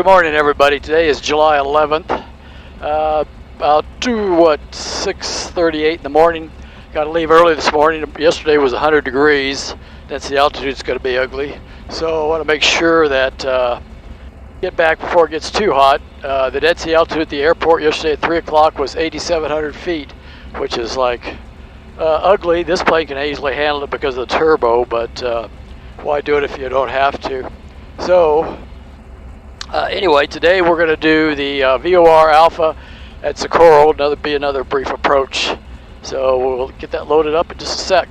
Good morning, everybody. Today is July 11th. About 6:38 in the morning. Got to leave early this morning. Yesterday was 100 degrees. That's the altitude's going to be ugly. So I want to make sure that get back before it gets too hot. The dead sea altitude at the airport yesterday at 3 o'clock was 8,700 feet, which is like ugly. This plane can easily handle it because of the turbo, but why do it if you don't have to? So anyway, today we're going to do the VOR Alpha at Socorro. Be another brief approach. So we'll get that loaded up in just a sec.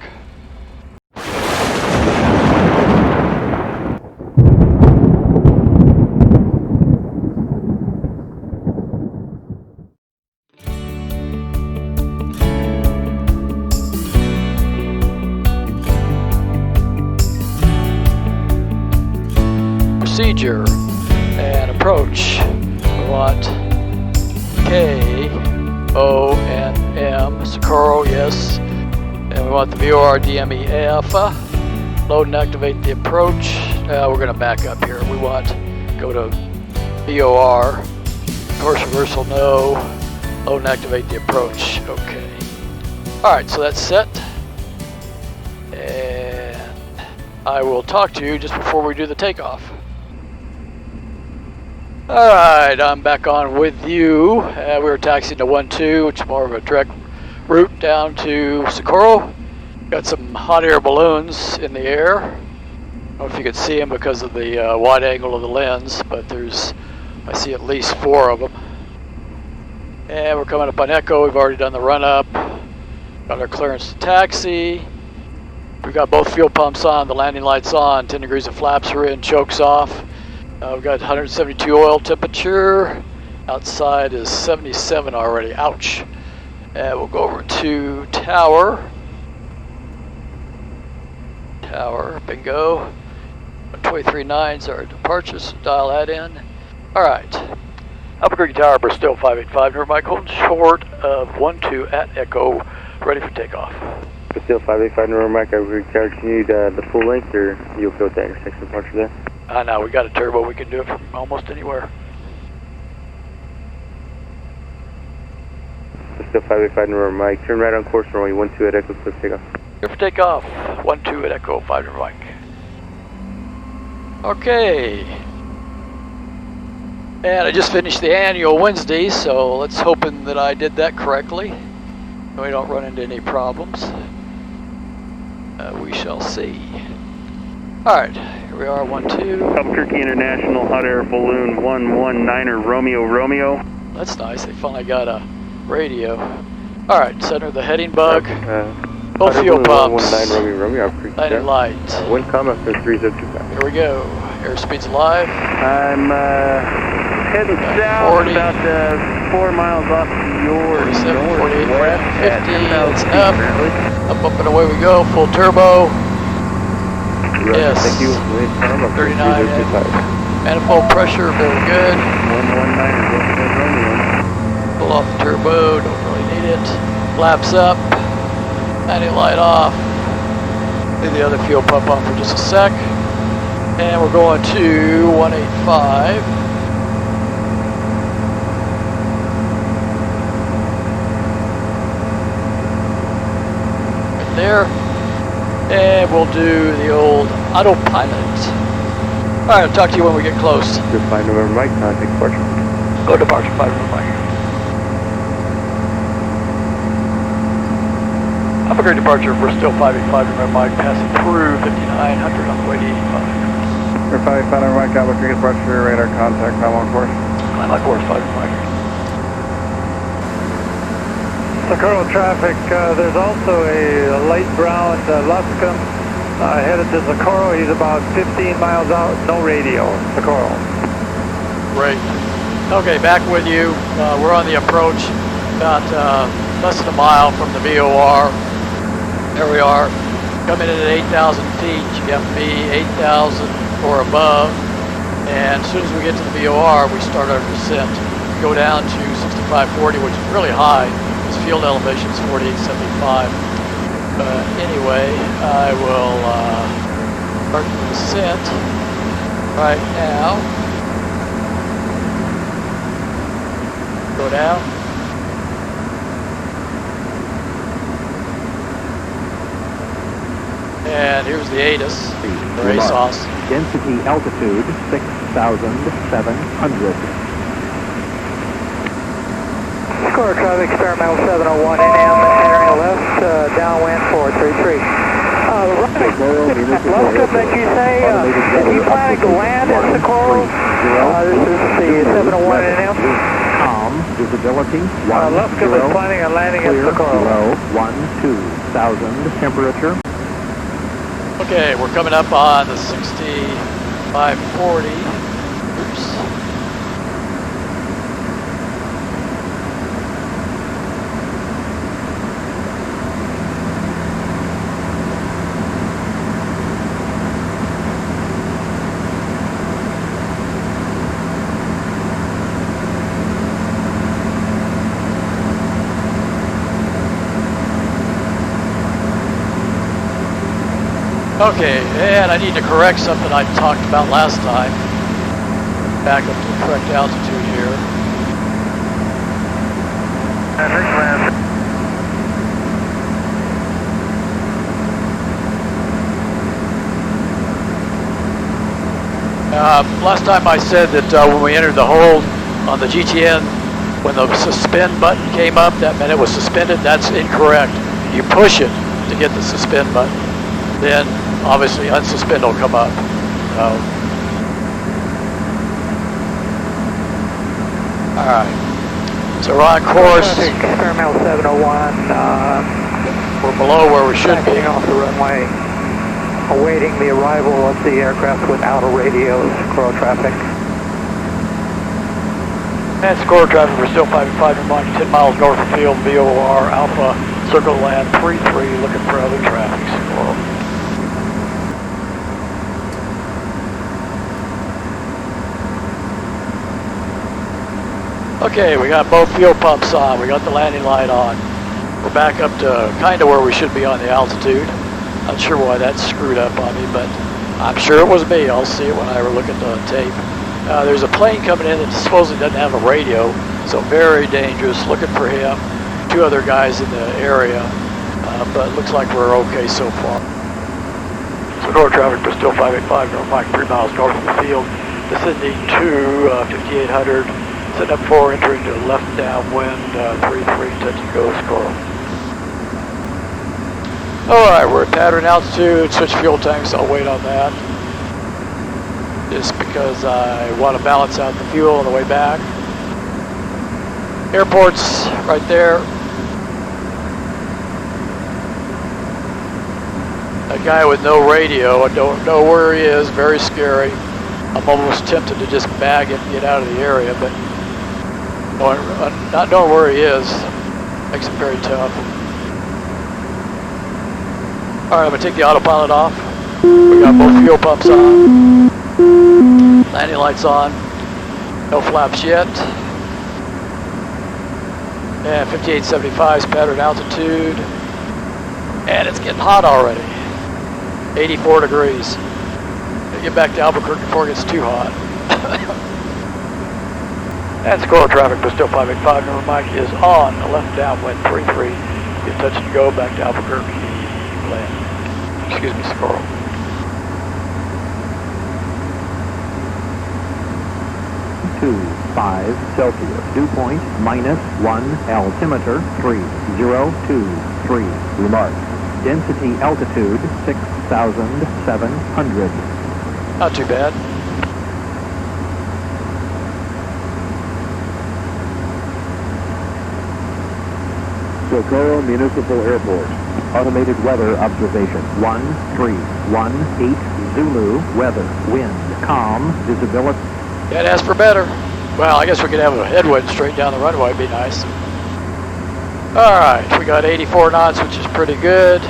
Procedure and approach. We want KONM, Socorro, yes. And we want the VOR-A Alpha. Load and activate the approach. We're going to back up here. We want go to VOR. Course reversal, no. Load and activate the approach. Okay. Alright, so that's set. And I will talk to you just before we do the takeoff. Alright, I'm back on with you. We were taxiing to 12, which is more of a direct route down to Socorro. Got some hot air balloons in the air. I don't know if you can see them because of the wide angle of the lens, but I see at least 4 of them. And we're coming up on Echo. We've already done the run up. Got our clearance to taxi. We've got both fuel pumps on, the landing lights on, 10 degrees of flaps are in, chokes off. We've got 172 oil temperature. Outside is 77 already. Ouch. And we'll go over to tower. Tower, bingo. 23.9 is our departure, so dial that in. Alright. Albuquerque Tower, Bristol 585. Number Mike, holding short of 12 at Echo. Ready for takeoff. Bristol 585, number Mike, Albuquerque Tower. Can you need the full length or you'll go with the intersection departure there? No, we got a turbo. We can do it from almost anywhere. Still 585, number Mike. Turn right on course, runway 12 at Echo, clear for takeoff. Clear for takeoff. 12 at Echo, 5 number Mike. Okay. And I just finished the annual Wednesday, so let's hoping that I did that correctly. And we don't run into any problems. We shall see. Alright, here we are, 12. Albuquerque International Hot Air Balloon 119er Romeo. That's nice, they finally got a radio. Alright, center the heading bug. Both fuel pumps. 119 Romeo, Landing light. Wind calm after 3025. Here we go. Airspeed's alive. I'm heading south 40, about 4 miles off your 47, 48, northwest 50, it's up and away we go, full turbo. Yes, thank you. 39, manifold pressure, very good. 119 Pull off the turbo, don't really need it. Flaps up, landing light off. Leave the other fuel pump on for just a sec. And we're going to 185. Right there. And we'll do the old autopilot. Alright, I'll talk to you when we get close. Good, 5 November Mike, contact departure. Go to departure, 5 November Mike. Albuquerque departure, Bristol 585 November Mike, passing through 5900 on the way to 85. Number 585 November Mike, Albuquerque departure, radar contact, climb on course. Climb on course, 5 November Mike. Socorro traffic, there's also a light brown Luscombe headed to Socorro. He's about 15 miles out, no radio, Socorro. Great. Okay, back with you. We're on the approach, about less than a mile from the VOR. There we are, coming in at 8,000 feet. You have to be 8,000 or above. And as soon as we get to the VOR, we start our descent. We go down to 6540, which is really high. This field elevation is 4875. But anyway, I will start the descent right now. go down. And here's the ATIS, or ASOS. Density altitude 6,700. Socorro traffic, experimental 701 NM, entering left, downwind 433. Left that you say, is he planning to land at Socorro? This is the 701 NM. Calm, visibility 10. Left is planning on landing at Socorro. Low 12,000, temperature. Okay, we're coming up on the 6540. Oops. Okay, and I need to correct something I talked about last time. Back up to the correct altitude here. Last time I said that when we entered the hold on the GTN, when the suspend button came up, that meant it was suspended. That's incorrect. You push it to get the suspend button. Then obviously unsuspend will come up. Alright, so we're on course. Experimental 701. We're below where we should be. Backing off the runway, awaiting the arrival of the aircraft without a radio. Socorro traffic. And Socorro traffic, we're still 5-5, reminding 10 miles north of field, VOR Alpha, circle land 33, looking for other traffic, Socorro. Okay, we got both fuel pumps on, we got the landing light on. We're back up to kind of where we should be on the altitude. Not sure why that screwed up on me, but I'm sure it was me. I'll see it when I look at the tape. There's a plane coming in that supposedly doesn't have a radio, so very dangerous. Looking for him. 2 other guys in the area, but it looks like we're okay so far. Socorro traffic, we're still 585, North Mike, 3 miles north of the field. Descending to 5800. Setting up 4, entering to left downwind, 33, touch and go, Socorro. Alright, we're at pattern altitude, switch fuel tanks, I'll wait on that. Just because I want to balance out the fuel on the way back. Airport's right there. A guy with no radio, I don't know where he is, very scary. I'm almost tempted to just bag him and get out of the area, but not knowing where he is makes it very tough. Alright, I'm going to take the autopilot off. We got both fuel pumps on. Landing lights on. No flaps yet. And 5875's pattern altitude. And it's getting hot already. 84 degrees. Get back to Albuquerque before it gets too hot. And Socorro traffic, but still 585. Number Mike is on the left downwind 33. Get touch and go back to Albuquerque. Land. Excuse me, Socorro. Celsius. Dew point -1. Altimeter 3023. Remark. Density altitude 6,700. Not too bad. Socorro Municipal Airport. Automated weather observation. 1318 Zulu. Weather. Wind. Calm. Visibility. Can't ask for better. Well, I guess we could have a headwind straight down the runway. It'd be nice. Alright, we got 84 knots, which is pretty good.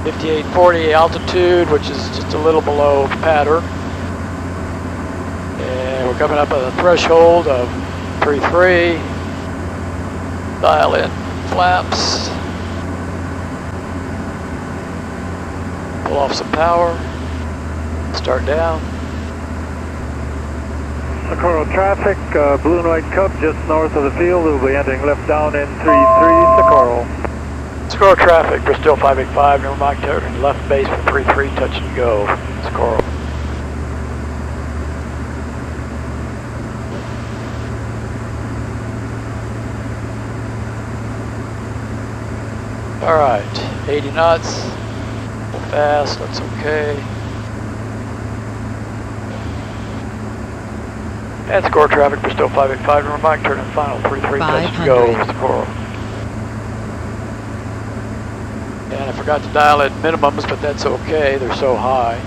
5840 altitude, which is just a little below pattern. And we're coming up on the threshold of 33. Dial in flaps. Pull off some power. Start down. Socorro traffic, blue and white Cub just north of the field. We'll be entering left down in 33 Socorro. Socorro traffic, Bristol 585, never mind, turning left base for 33, touch and go, Socorro. Alright, 80 knots, a little fast, that's okay. And Socorro traffic, Bristol 585, never mind, turning final 33, touch and go, Socorro. And I forgot to dial in minimums, but that's okay, they're so high.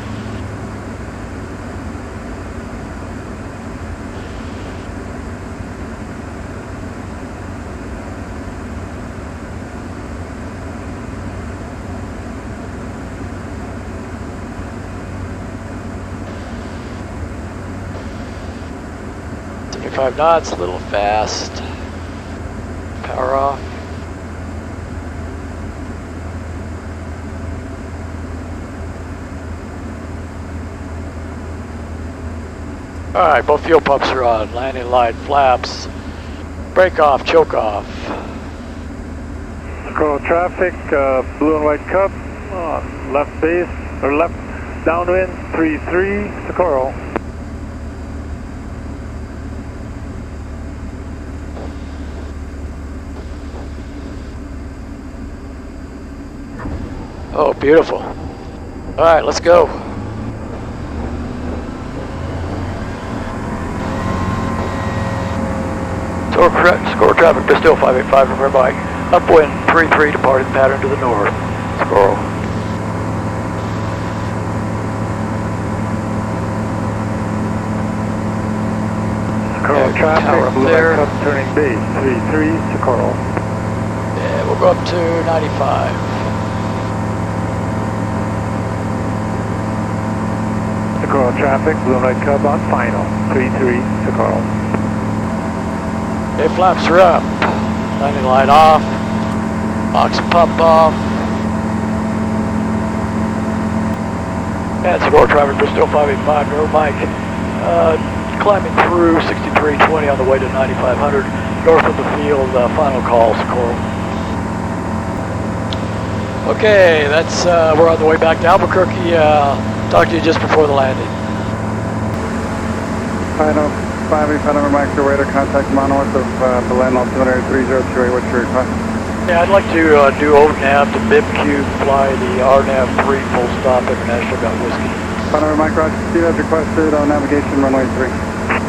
Five knots, a little fast. Power off. Alright, both fuel pumps are on. Landing light, flaps. Brake off, choke off. Socorro traffic, blue and white Cub, left base, or left downwind, 33 Socorro. Oh, beautiful. Alright, let's go. Socorro traffic, Bristol 585, remember by upwind 33, departing pattern to the north. Socorro. Socorro traffic, blue and white Cub turning base, 33 Socorro. Yeah, we'll go up to 95. Socorro traffic, blue and white Cub on final, 33 Socorro. Okay, flaps are up. Landing light off. Box pump off. And Socorro traffic, Bristol 585, no Mike. Climbing through 6320 on the way to 9500. North of the field, final call, Socorro. Okay, that's, we're on the way back to Albuquerque. Talk to you just before the landing. Final 585 number microwave to contact monolith of the land altimeter 3028. What's your request? Yeah, I'd like to do ONAV to BibQ, fly the RNAV 3 full stop International Got Whiskey. Final number micro, Steve as requested on navigation runway 3.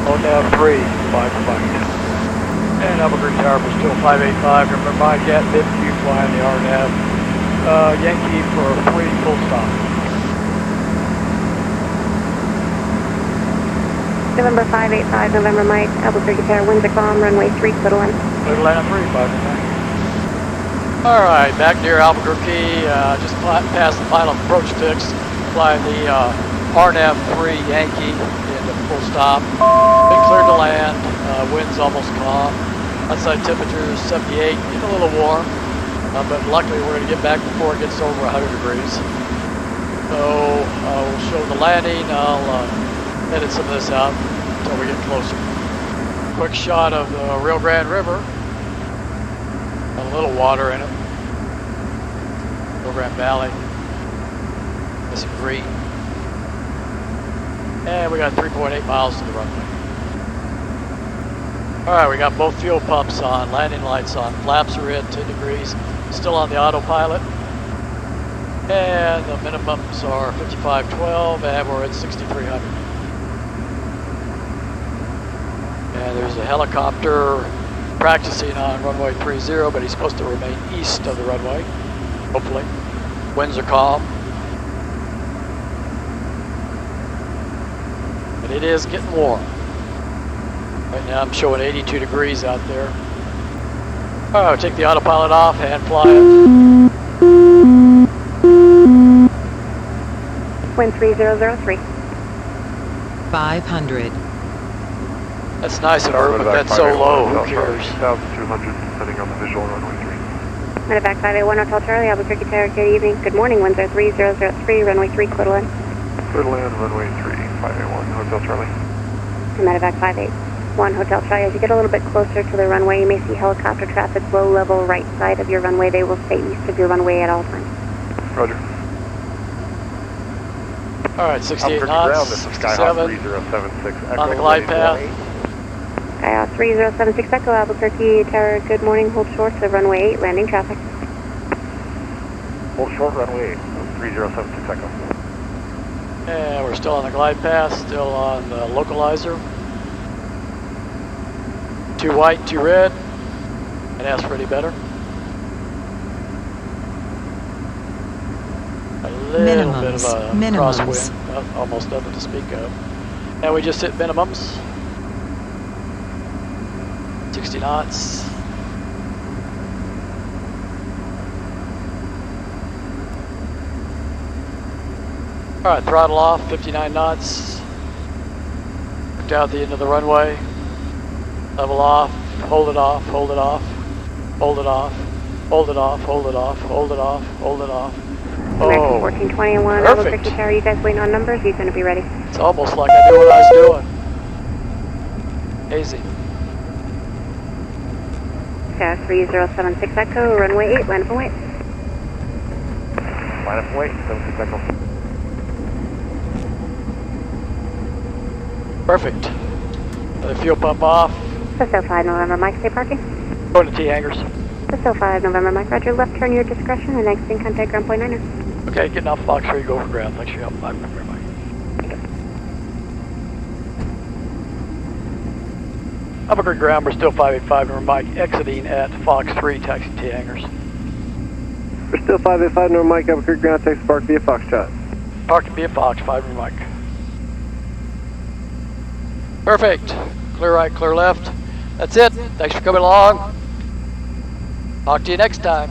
ONAV 3, 5. And Albuquerque Tower was still 585. Remember my cat BibQ flying the RNAV Yankee for 3 full stop. November 585, November Mike, Albuquerque Tower, winds are calm, runway 3, clear to land. Clear to land on 3, 5. Alright, back near Albuquerque, just past the final approach fix, flying the RNAV 3 Yankee into full stop. Been cleared to land, winds almost calm. Outside temperature is 78, getting a little warm, but luckily we're going to get back before it gets over 100 degrees. So we'll show the landing. I'll edit some of this out until we get closer. Quick shot of the Rio Grande River. Got a little water in it. Rio Grande Valley. Nice and green. And we got 3.8 miles to the runway. Alright, we got both fuel pumps on, landing lights on, flaps are in, 10 degrees. Still on the autopilot. And the minimums are 5512 and we're at 6300. And there's a helicopter practicing on runway 30, but he's supposed to remain east of the runway, hopefully. Winds are calm. But it is getting warm. Right now I'm showing 82 degrees out there. All right, I'll take the autopilot off and fly it. Wind 3003. 500. That's nice of her, but that's so low, who cares? 1,200, depending on the visual runway 3. Medevac 581 Hotel Charlie, Albuquerque Tower, good evening. Good morning, winds are 3003, runway 3, clear to land. Clear to land, runway 3, 581, Hotel Charlie. Medevac 581 Hotel Charlie. As you get a little bit closer to the runway, you may see helicopter traffic low level right side of your runway. They will stay east of your runway at all times. Roger. Alright, 68 Albuquerque knots, ground, this is Skyhawk 67. 3076 Echo. On the glide path. Skyhawk 3076 Echo, Albuquerque Tower, good morning. Hold short to runway 8, landing traffic. Hold short runway 8, 3076 Echo. And we're still on the glide path, still on the localizer. 2 white, 2 red. And ask for any better. A little bit of a crosswind, almost nothing to speak of. And we just hit minimums. 60 knots. Alright, throttle off, 59 knots. Looked out the end of the runway. Level off, hold it off, hold it off, hold it off, hold it off, hold it off, hold it off, hold it off. American 1421, Albuquerque Tower, you guys waiting on numbers? He's going to be ready. It's almost like I knew what I was doing. Easy. Skyhawk 3076 Echo, runway 8, land up and wait. Line up and wait, 76 Echo. Perfect. The fuel pump off. Cisco 5 November Mike, stay parking. Going to T hangars. Cisco 5 November Mike, roger, left turn your discretion and exiting contact ground point 9. Okay, getting off Fox 3, go for ground. Thanks for your help. Bye, bye, bye. Albuquerque ground, we're still 585, November Mike, exiting at Fox 3, taxi T hangars. We're still 585, North Mike, Albuquerque ground, taxi park via Foxtrot. Park to be a Fox, 5 November Mike. Perfect. Clear right, clear left. That's it. Thanks for coming along. Talk to you next time.